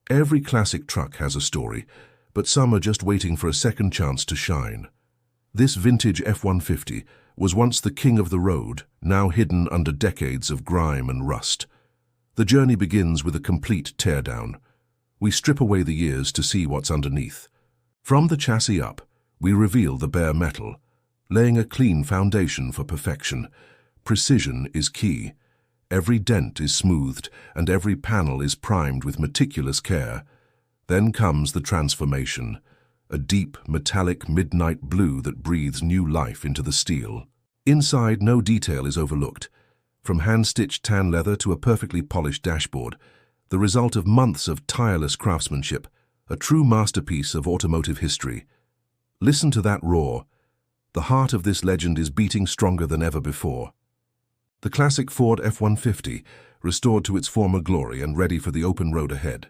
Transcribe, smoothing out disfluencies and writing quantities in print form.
Every classic truck has a story, but some are just waiting for a second chance to shine. This vintage F-150 was once the king of the road, now hidden under decades of grime and rust. The journey begins with a complete teardown. We strip away the years to see what's underneath. From the chassis up, we reveal the bare metal, laying a clean foundation for perfection. Precision is key. Every dent is smoothed, and every panel is primed with meticulous care. Then comes the transformation, a deep, metallic midnight blue that breathes new life into the steel. Inside, no detail is overlooked. From hand-stitched tan leather to a perfectly polished dashboard, the result of months of tireless craftsmanship, a true masterpiece of automotive history. Listen to that roar. The heart of this legend is beating stronger than ever before. The classic Ford F-150, restored to its former glory and ready for the open road ahead.